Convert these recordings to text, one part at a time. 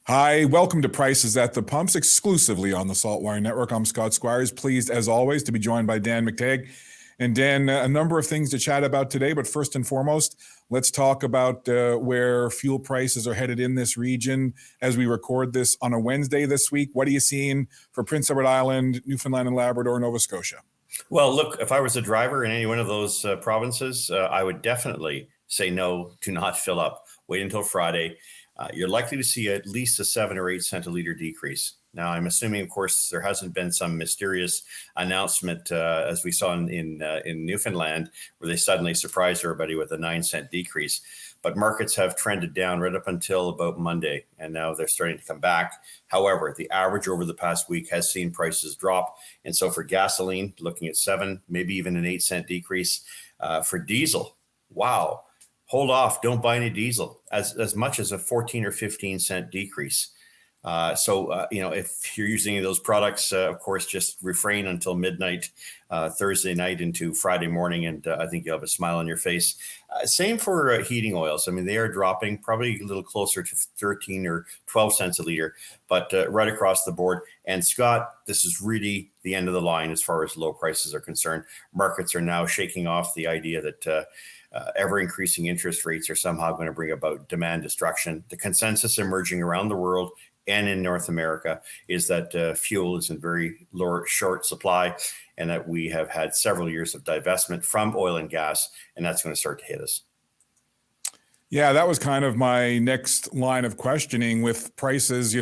Hi, welcome to Prices at the Pumps, exclusively on the SaltWire Network. I'm Scott Squires, pleased as always to be joined by Dan McTeague. And Dan, a number of things to chat about today, but first and foremost, let's talk about where fuel prices are headed in this region as we record this on a Wednesday this week. What are you seeing for Prince Edward Island, Newfoundland and Labrador, Nova Scotia? Well, look, if I was a driver in any one of those provinces, I would definitely say no, do not fill up. Wait until Friday. You're likely to see at least a 7 or 8 cent a liter decrease. Now, I'm assuming, of course, there hasn't been some mysterious announcement as we saw in Newfoundland, where they suddenly surprised everybody with a 9 cent decrease. But markets have trended down right up until about Monday, and now they're starting to come back. However, the average over the past week has seen prices drop. And so for gasoline, looking at 7, maybe even an 8 cent decrease. For diesel, wow. Hold off, don't buy any diesel, as much as a 14 or 15 cent decrease. If you're using those products, of course, just refrain until midnight, Thursday night into Friday morning, and I think you'll have a smile on your face. Same for heating oils. I mean, they are dropping probably a little closer to 13 or 12 cents a liter, but right across the board. And Scott, this is really the end of the line as far as low prices are concerned. Markets are now shaking off the idea that ever increasing interest rates are somehow going to bring about demand destruction. The consensus emerging around the world and in North America is that fuel is in very short supply, and that we have had several years of divestment from oil and gas, and that's going to start to hit us. Yeah, that was kind of my next line of questioning with prices,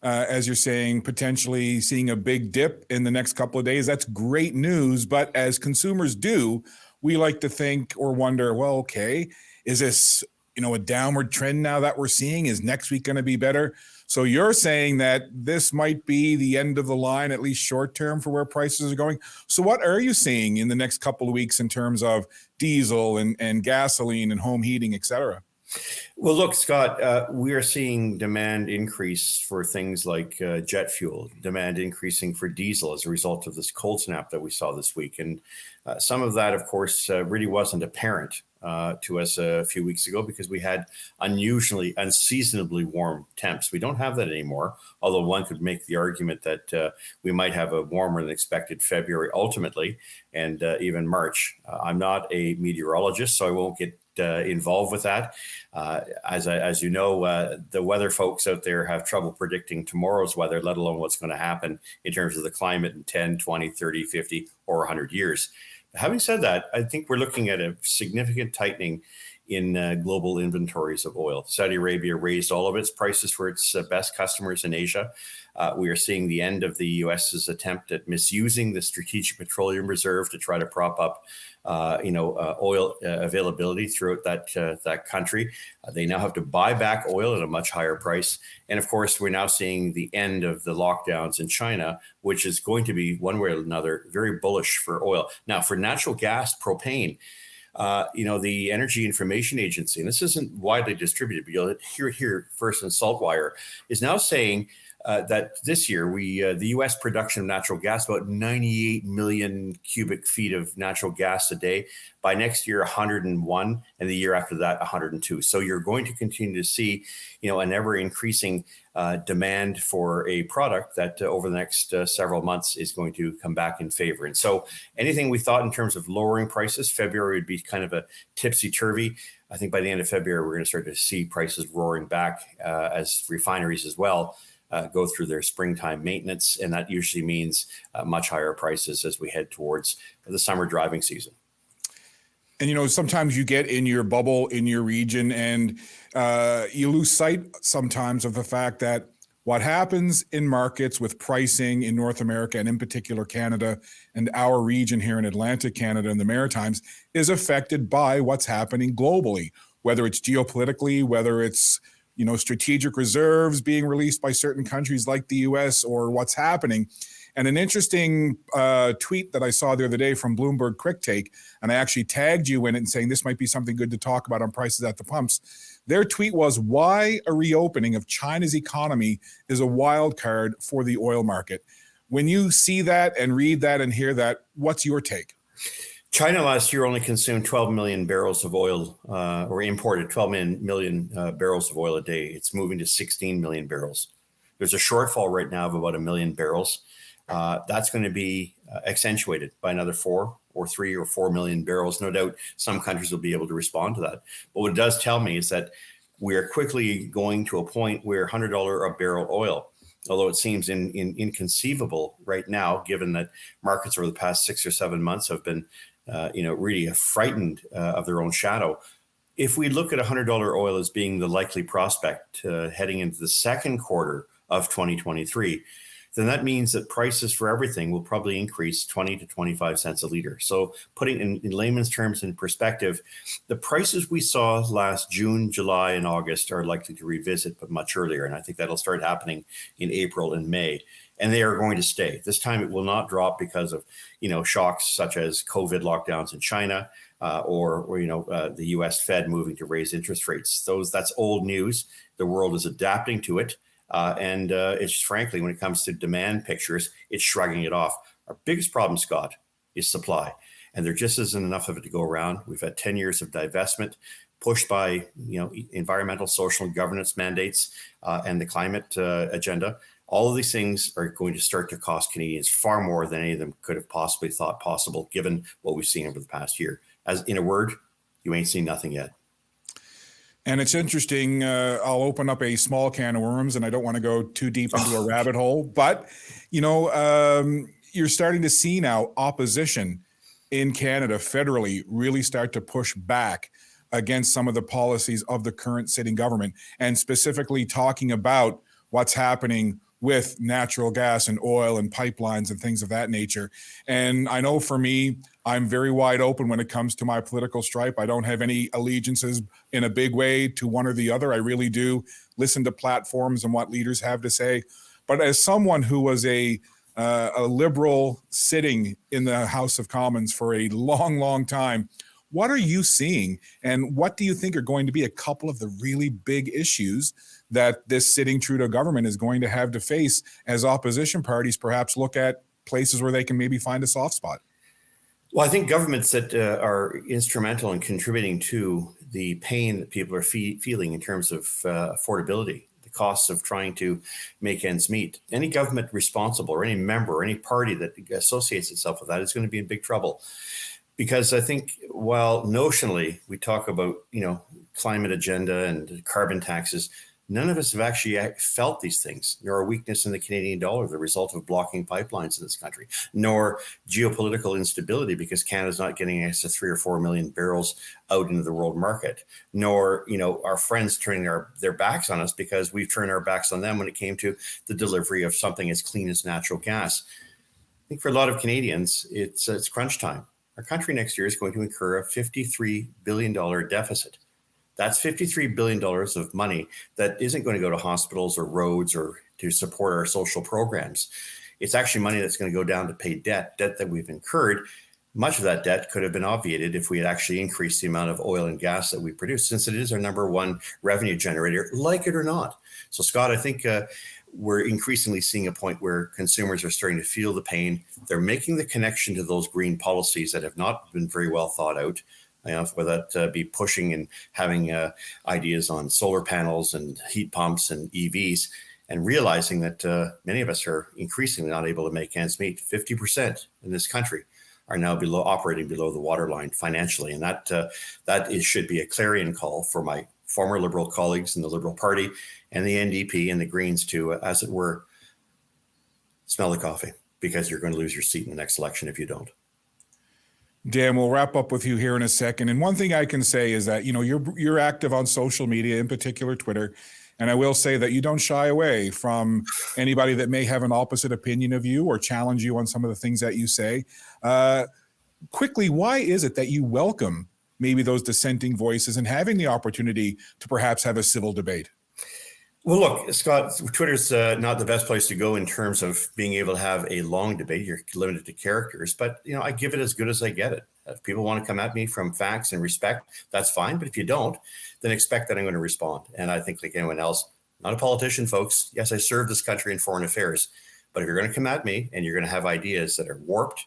as you're saying, potentially seeing a big dip in the next couple of days. That's great news. But as consumers do, we like to think or wonder, well, okay, is this, a downward trend now that we're seeing? Is next week going to be better? So you're saying that this might be the end of the line, at least short term, for where prices are going. So what are you seeing in the next couple of weeks in terms of diesel and gasoline and home heating, et cetera? Well, look, Scott, we are seeing demand increase for things like jet fuel, demand increasing for diesel as a result of this cold snap that we saw this week. And some of that, of course, really wasn't apparent to us a few weeks ago because we had unseasonably warm temps. We don't have that anymore, although one could make the argument that we might have a warmer than expected February ultimately, and even March. I'm not a meteorologist, so I won't get involved with that. As you know, the weather folks out there have trouble predicting tomorrow's weather, let alone what's going to happen in terms of the climate in 10, 20, 30, 50, or 100 years. Having said that, I think we're looking at a significant tightening in global inventories of oil. Saudi Arabia raised all of its prices for its best customers in Asia. We are seeing the end of the U.S.'s attempt at misusing the Strategic Petroleum Reserve to try to prop up oil availability throughout that country. They now have to buy back oil at a much higher price. And of course, we're now seeing the end of the lockdowns in China, which is going to be one way or another very bullish for oil. Now, for natural gas, propane, the Energy Information Agency, and this isn't widely distributed, but you'll hear it here first in SaltWire, is now saying that this year, the U.S. production of natural gas, about 98 million cubic feet of natural gas a day. By next year, 101, and the year after that, 102. So you're going to continue to see, an ever increasing demand for a product that over the next several months is going to come back in favor. And so anything we thought in terms of lowering prices, February would be kind of a tipsy-turvy. I think by the end of February, we're going to start to see prices roaring back as refineries as well go through their springtime maintenance. And that usually means much higher prices as we head towards the summer driving season. And, sometimes you get in your bubble in your region and you lose sight sometimes of the fact that what happens in markets with pricing in North America and in particular Canada and our region here in Atlantic Canada and the Maritimes is affected by what's happening globally, whether it's geopolitically, whether it's strategic reserves being released by certain countries like the U.S. or what's happening. And an interesting tweet that I saw the other day from Bloomberg Quick Take, and I actually tagged you in it and saying this might be something good to talk about on Prices at the Pumps. Their tweet was why a reopening of China's economy is a wild card for the oil market. When you see that and read that and hear that, what's your take? China last year only consumed 12 million barrels of oil, or imported 12 million barrels of oil a day. It's moving to 16 million barrels. There's a shortfall right now of about 1 million barrels. That's going to be accentuated by another 4 or 3 or 4 million barrels. No doubt some countries will be able to respond to that. But what it does tell me is that we are quickly going to a point where $100 a barrel oil, although it seems inconceivable right now, given that markets over the past 6 or 7 months have been really frightened of their own shadow. If we look at $100 oil as being the likely prospect heading into the second quarter of 2023, then that means that prices for everything will probably increase 20 to 25 cents a liter. So putting in layman's terms in perspective, the prices we saw last June, July, and August are likely to revisit, but much earlier. And I think that'll start happening in April and May. And they are going to stay. This time it will not drop because of, shocks such as COVID lockdowns in China or the U.S. Fed moving to raise interest rates. That's old news. The world is adapting to it. And it's frankly, when it comes to demand pictures, it's shrugging it off. Our biggest problem, Scott, is supply. And there just isn't enough of it to go around. We've had 10 years of divestment pushed by, environmental, social, and governance mandates and the climate agenda. All of these things are going to start to cost Canadians far more than any of them could have possibly thought possible, given what we've seen over the past year. As in a word, you ain't seen nothing yet. And it's interesting. I'll open up a small can of worms, and I don't want to go too deep into a rabbit hole. But, you're starting to see now opposition in Canada federally really start to push back against some of the policies of the current sitting government, and specifically talking about what's happening with natural gas and oil and pipelines and things of that nature. And I know for me, I'm very wide open when it comes to my political stripe. I don't have any allegiances in a big way to one or the other. I really do listen to platforms and what leaders have to say. But as someone who was a liberal sitting in the House of Commons for a long, long time, what are you seeing, and what do you think are going to be a couple of the really big issues that this sitting Trudeau government is going to have to face as opposition parties perhaps look at places where they can maybe find a soft spot? Well, I think governments that are instrumental in contributing to the pain that people are feeling in terms of affordability, the costs of trying to make ends meet. Any government responsible or any member or any party that associates itself with that is going to be in big trouble. Because I think while notionally we talk about, climate agenda and carbon taxes, none of us have actually felt these things, nor a weakness in the Canadian dollar, the result of blocking pipelines in this country, nor geopolitical instability because Canada's not getting an extra 3 or 4 million barrels out into the world market, nor, our friends turning their backs on us because we've turned our backs on them when it came to the delivery of something as clean as natural gas. I think for a lot of Canadians, it's crunch time. Our country next year is going to incur a $53 billion deficit. That's $53 billion of money that isn't going to go to hospitals or roads or to support our social programs. It's actually money that's going to go down to pay debt that we've incurred. Much of that debt could have been obviated if we had actually increased the amount of oil and gas that we produce, since it is our number one revenue generator, like it or not. So, Scott, I think we're increasingly seeing a point where consumers are starting to feel the pain. They're making the connection to those green policies that have not been very well thought out. Whether that be pushing and having ideas on solar panels and heat pumps and EVs, and realizing that many of us are increasingly not able to make ends meet. 50% in this country are now operating below the waterline financially. And that should be a clarion call for my former Liberal colleagues in the Liberal Party and the NDP and the Greens to, as it were, smell the coffee, because you're going to lose your seat in the next election if you don't. Dan, we'll wrap up with you here in a second. And one thing I can say is that, you're active on social media, in particular Twitter. And I will say that you don't shy away from anybody that may have an opposite opinion of you or challenge you on some of the things that you say. Quickly, why is it that you welcome maybe those dissenting voices and having the opportunity to perhaps have a civil debate? Well, look, Scott, Twitter's not the best place to go in terms of being able to have a long debate. You're limited to characters, but I give it as good as I get it. If people want to come at me from facts and respect, that's fine. But if you don't, then expect that I'm going to respond. And I think, like anyone else, not a politician, folks. Yes, I serve this country in foreign affairs, but if you're going to come at me and you're going to have ideas that are warped,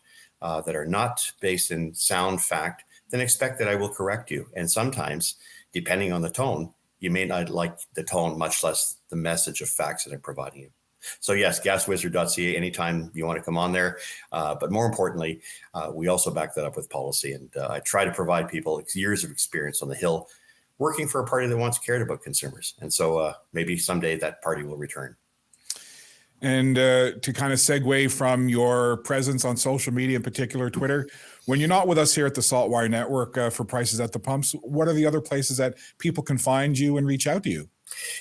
that are not based in sound fact, then expect that I will correct you. And sometimes, depending on the tone, you may not like the tone, much less the message of facts that I'm providing you. So yes, gaswizard.ca, anytime you want to come on there. But more importantly, we also back that up with policy. And I try to provide people years of experience on the Hill working for a party that once cared about consumers. And so maybe someday that party will return. And to kind of segue from your presence on social media, in particular Twitter, when you're not with us here at the SaltWire Network for Prices at the Pumps, what are the other places that people can find you and reach out to you?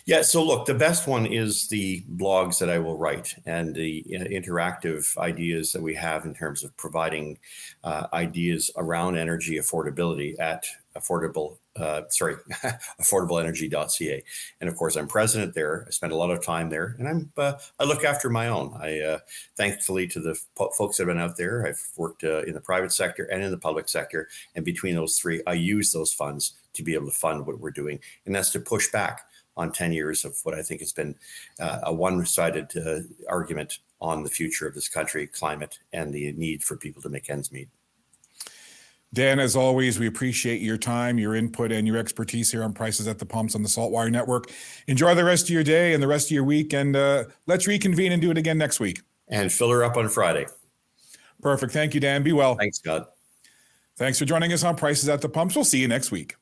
Yeah, so look, the best one is the blogs that I will write and the interactive ideas that we have in terms of providing ideas around energy affordability at affordableenergy.ca. And of course, I'm president there. I spend a lot of time there, and I look after my own. I thankfully to the folks that have been out there, I've worked in the private sector and in the public sector, and between those three, I use those funds to be able to fund what we're doing, and that's to push back on 10 years of what I think has been a one-sided argument on the future of this country, climate, and the need for people to make ends meet. Dan, as always, we appreciate your time, your input, and your expertise here on Prices at the Pumps on the SaltWire Network. Enjoy the rest of your day and the rest of your week, and let's reconvene and do it again next week. And fill her up on Friday. Perfect. Thank you, Dan. Be well. Thanks, Scott. Thanks for joining us on Prices at the Pumps. We'll see you next week.